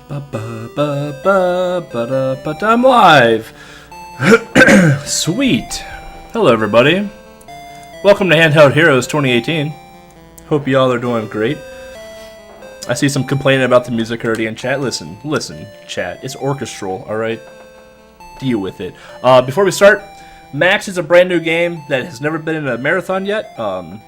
I'm live! Sweet! Hello everybody. Welcome to Handheld Heroes 2018. Hope y'all are doing great. I see some complaining about the music already in chat. Listen, chat. It's orchestral, alright? Deal with it. Before we start, Max is a brand new game that has never been in a marathon yet.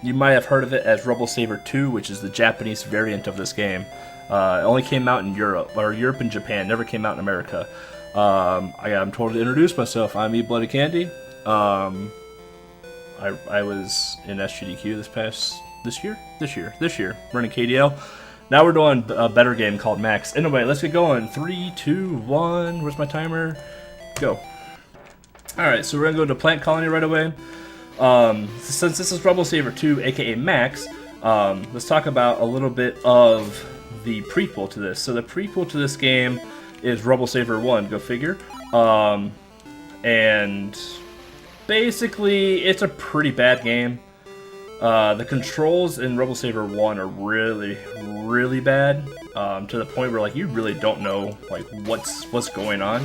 You might have heard of it as Rebel Saber 2, which is the Japanese variant of this game. It only came out in Europe and Japan, never came out in America. I'm told to introduce myself. I'm eBloodyCandy. I was in SGDQ this year, running KDL. Now we're doing a better game called Max. Anyway, let's get going. 3, 2, 1. Where's my timer? Go. Alright, so we're gonna go to Plant Colony right away. Since this is Rebel Saber 2, aka Max, let's talk about a little bit of the prequel to this. So the prequel to this game is Rebel Saber 1, go figure. And basically, it's a pretty bad game. The controls in Rebel Saber 1 are really, really bad, to the point where like you really don't know like what's going on.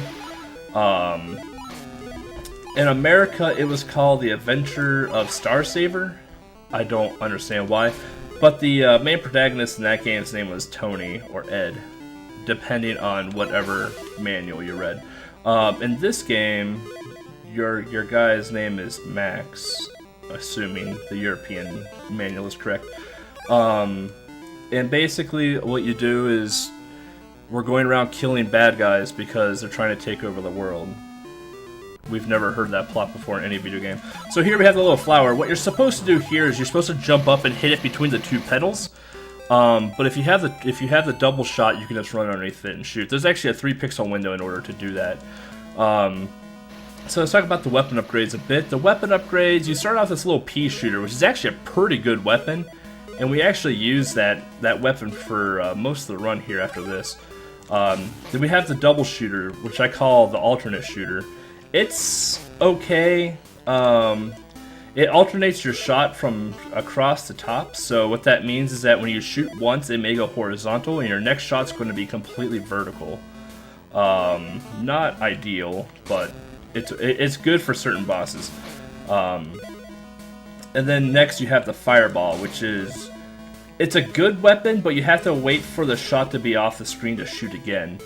In America, it was called The Adventure of Star Saver. I don't understand why, but the main protagonist in that game's name was Tony or Ed, depending on whatever manual you read. In this game, your guy's name is Max, assuming the European manual is correct. And basically what you do is we're going around killing bad guys because they're trying to take over the world. We've never heard that plot before in any video game. So here we have the little flower. What you're supposed to do here is you're supposed to jump up and hit it between the two petals. But if you have the double shot, you can just run underneath it and shoot. There's actually a 3-pixel window in order to do that. So let's talk about the weapon upgrades a bit. The weapon upgrades, you start off with this little pea shooter, which is actually a pretty good weapon, and we actually use that weapon for most of the run here after this. Then we have the double shooter, which I call the alternate shooter. It's okay. It alternates your shot from across the top, so what that means is that when you shoot once, it may go horizontal, and your next shot's going to be completely vertical. Not ideal, but it's good for certain bosses. And then next you have the fireball, which is it's a good weapon, but you have to wait for the shot to be off the screen to shoot again.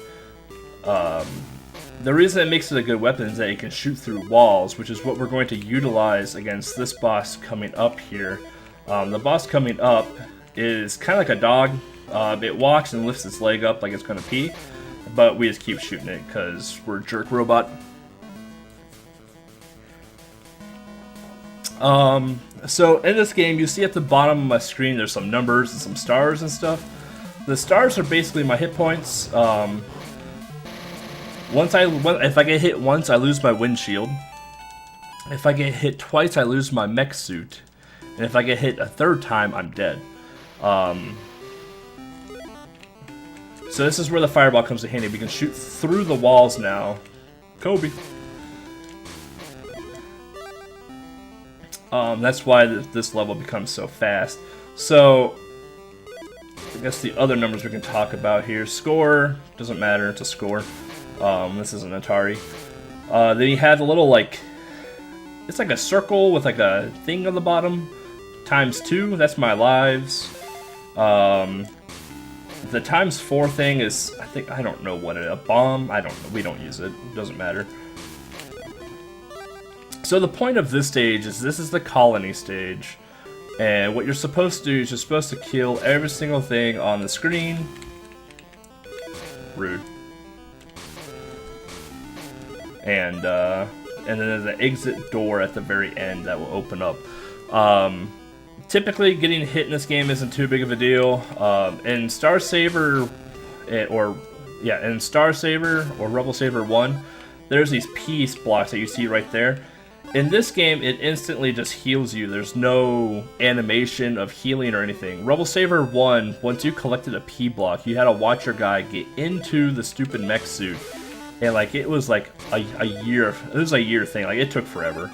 The reason it makes it a good weapon is that it can shoot through walls, which is what we're going to utilize against this boss coming up here. The boss coming up is kind of like a dog. It walks and lifts its leg up like it's going to pee, but we just keep shooting it because we're a jerk robot. So in this game, you see at the bottom of my screen there's some numbers and some stars and stuff. The stars are basically my hit points. If I get hit once, I lose my windshield. If I get hit twice, I lose my mech suit. And if I get hit a third time, I'm dead. So this is where the fireball comes in handy. We can shoot through the walls now. Kobe. That's why this level becomes so fast. So I guess the other numbers we can talk about here. Score, doesn't matter, it's a score. This is an Atari. Then you have a little, like, it's like a circle with like a thing on the bottom. ×2, that's my lives. The ×4 thing is, I don't know what a bomb, I don't know, we don't use it, doesn't matter. So the point of this stage is this is the colony stage. And what you're supposed to do is you're supposed to kill every single thing on the screen. Rude. And then there's an exit door at the very end that will open up. Typically, getting hit in this game isn't too big of a deal. In Star Saver, or Rebel Saber 1, there's these peace blocks that you see right there. In this game, it instantly just heals you. There's no animation of healing or anything. Rebel Saber 1, once you collected a P block, you had to watch your guy get into the stupid mech suit. And like it was like a year. It was a year thing. Like it took forever.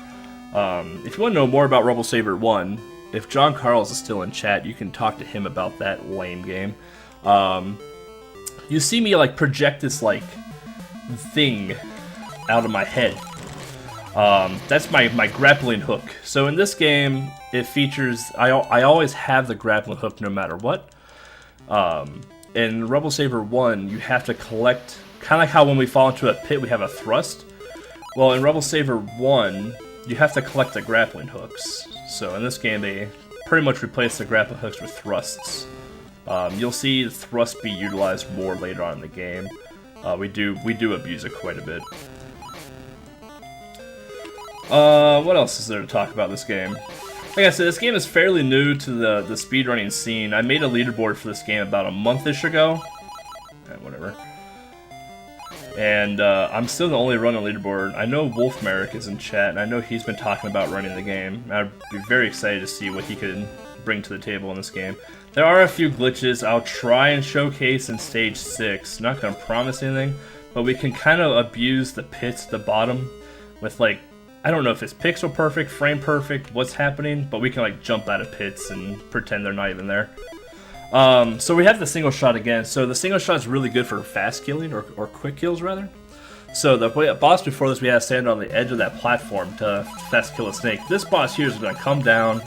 If you want to know more about Rebel Saber 1, if John Carls is still in chat, you can talk to him about that lame game. you see me like project this like thing out of my head. That's my grappling hook. So in this game, it features, I always have the grappling hook no matter what. In Rebel Saber 1, you have to collect, kind of like how when we fall into a pit we have a thrust. Well, in Rebel Saber 1, you have to collect the grappling hooks. So in this game, they pretty much replace the grappling hooks with thrusts. You'll see the thrust be utilized more later on in the game. We do abuse it quite a bit. What else is there to talk about this game? Like I said, this game is fairly new to the speedrunning scene. I made a leaderboard for this game about a month-ish ago. Whatever. And I'm still the only running leaderboard. I know Wolfmeric is in chat, and I know he's been talking about running the game. I'd be very excited to see what he could bring to the table in this game. There are a few glitches I'll try and showcase in Stage 6. Not gonna promise anything, but we can kind of abuse the pits at the bottom with, like, I don't know if it's pixel perfect, frame perfect, what's happening, but we can like jump out of pits and pretend they're not even there. So we have the single shot again. So the single shot is really good for fast killing, or quick kills rather. So the boss before this, we had to stand on the edge of that platform to fast kill a snake. This boss here is going to come down,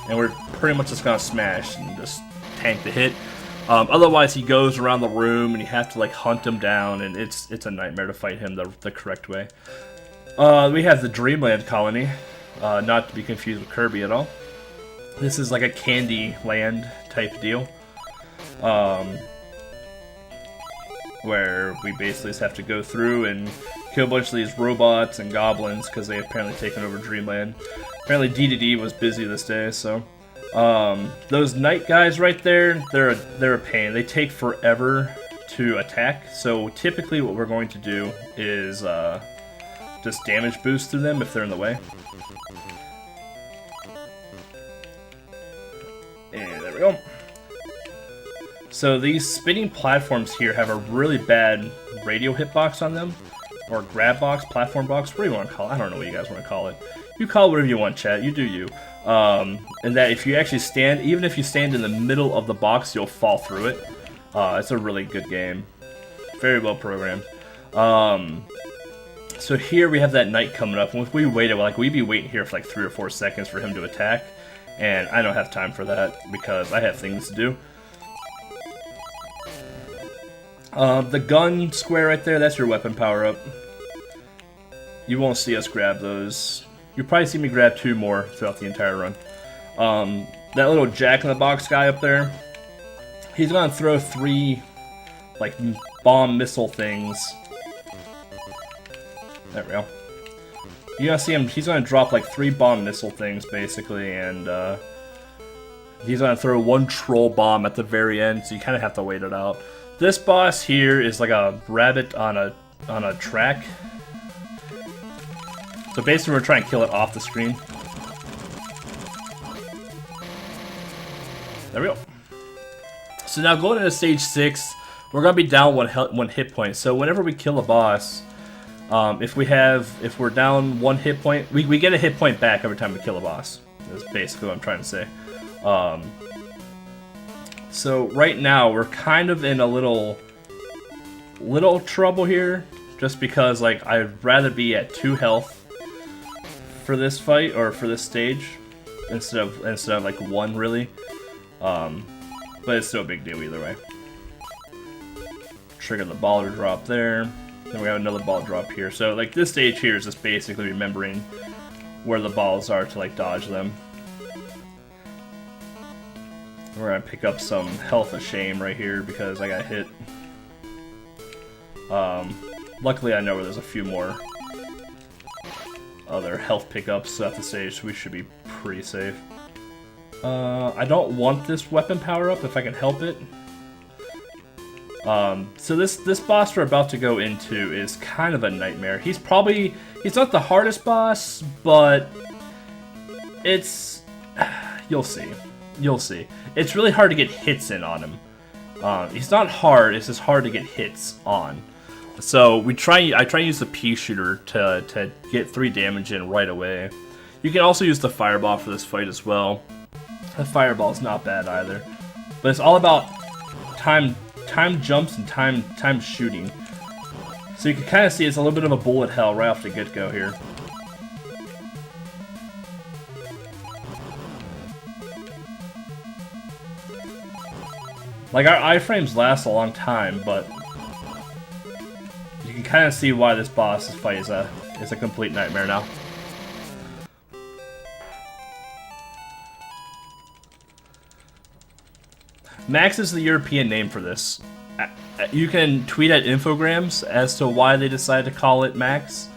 and we're pretty much just going to smash and just tank the hit. Otherwise, he goes around the room, and you have to like hunt him down, and it's a nightmare to fight him the correct way. We have the Dreamland Colony, not to be confused with Kirby at all. This is like a candy land type deal, where we basically just have to go through and kill a bunch of these robots and goblins because they apparently taken over Dreamland. Apparently D2D was busy this day, so those knight guys right there, they're a pain. They take forever to attack. So typically, what we're going to do is just damage boost through them if they're in the way. And there we go. So these spinning platforms here have a really bad radio hitbox on them, or grab box, platform box, what do you want to call it? I don't know what you guys want to call it. You call it whatever you want, chat. You do you. And that if you actually stand, even if you stand in the middle of the box, you'll fall through it. It's a really good game. Very well programmed. So here we have that knight coming up, and if we waited, like we'd be waiting here for like 3 or 4 seconds for him to attack, and I don't have time for that because I have things to do. The gun square right there, that's your weapon power-up. You won't see us grab those. You'll probably see me grab 2 more throughout the entire run. That little jack-in-the-box guy up there, he's gonna throw 3 like bomb missile things. There we go. You're gonna see him, he's gonna drop like 3 bomb missile things basically, and he's gonna throw 1 troll bomb at the very end, so you kinda have to wait it out. This boss here is like a rabbit on a track. So basically we're trying to kill it off the screen. There we go. So now going into stage 6, we're gonna be down 1 hit point. So whenever we kill a boss, if we're down 1 hit point, we get a hit point back every time we kill a boss. That's basically what I'm trying to say. So right now we're kind of in a little trouble here, just because like I'd rather be at 2 health for this fight, or for this stage, instead of like 1 really. But it's still a big deal either way. Trigger the baller drop there. Then we have another ball drop here. So like this stage here is just basically remembering where the balls are to like dodge them. We're gonna pick up some health of shame right here because I got hit. Luckily I know where there's a few more other health pickups at the stage, so we should be pretty safe. I don't want this weapon power up if I can help it. So this boss we're about to go into is kind of a nightmare. He's not the hardest boss, but it's, you'll see. It's really hard to get hits in on him. He's not hard, it's just hard to get hits on. So I try to use the pea shooter to get 3 damage in right away. You can also use the fireball for this fight as well. The fireball's not bad either. But it's all about time time jumps and time shooting. So you can kind of see it's a little bit of a bullet hell right off the get-go here. Like, our iframes last a long time, but you can kind of see why this boss fight is a complete nightmare now. Max is the European name for this. You can tweet at Infogrames as to why they decided to call it Max,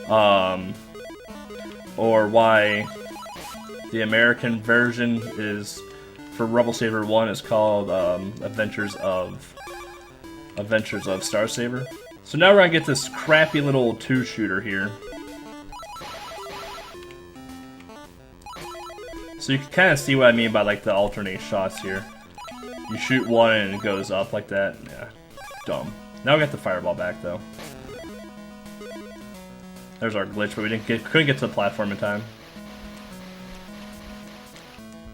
or why the American version is for Rebel Saber 1 is called Adventures of Star Saber. So now we're gonna get this crappy little 2-shooter here. So you can kind of see what I mean by like the alternate shots here. You shoot one and it goes up like that. Yeah, dumb. Now we got the fireball back though. There's our glitch, but we couldn't get to the platform in time.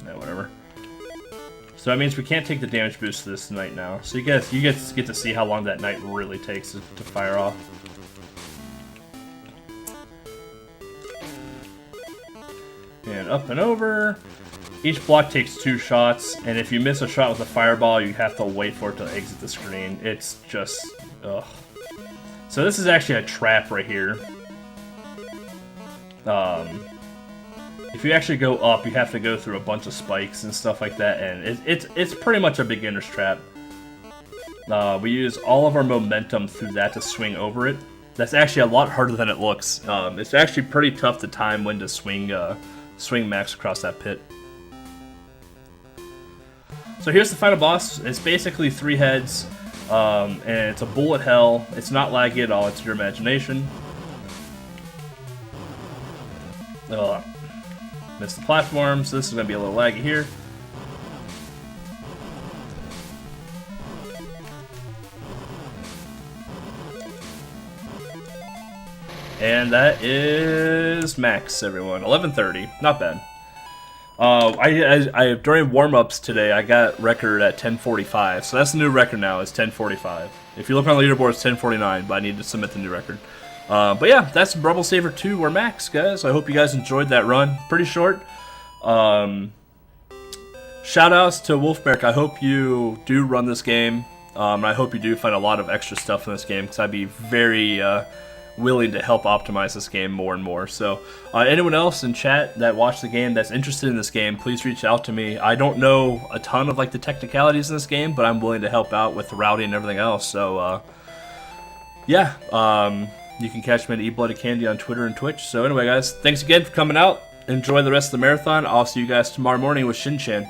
Yeah, whatever. So that means we can't take the damage boost to this knight now. So you get to see how long that knight really takes to fire off. And up and over. Each block takes 2 shots, and if you miss a shot with a fireball, you have to wait for it to exit the screen. It's just, ugh. So this is actually a trap right here. If you actually go up, you have to go through a bunch of spikes and stuff like that, and it's pretty much a beginner's trap. We use all of our momentum through that to swing over it. That's actually a lot harder than it looks. It's actually pretty tough to time when to swing Max across that pit. So here's the final boss. It's basically 3 heads, and it's a bullet hell. It's not laggy at all, it's your imagination. Missed the platform, so this is going to be a little laggy here. And that is Max, everyone. 11:30, not bad. I during warm-ups today, I got record at 10:45, so that's the new record now. Is 10:45. If you look on the leaderboard, it's 10:49, but I need to submit the new record. But yeah, that's Rebel Saber 2 or Max, guys. I hope you guys enjoyed that run. Pretty short. Shout-outs to Wolfbeck. I hope you do run this game. I hope you do find a lot of extra stuff in this game, because I'd be very willing to help optimize this game more and more. So anyone else in chat that watched the game that's interested in this game, please reach out to me. I don't know a ton of like the technicalities in this game, but I'm willing to help out with the routing and everything else. So yeah, you can catch me at eBloodyCandy on Twitter and Twitch. So anyway, guys, thanks again for coming out. Enjoy the rest of the marathon. I'll see you guys tomorrow morning with Shin-Chan.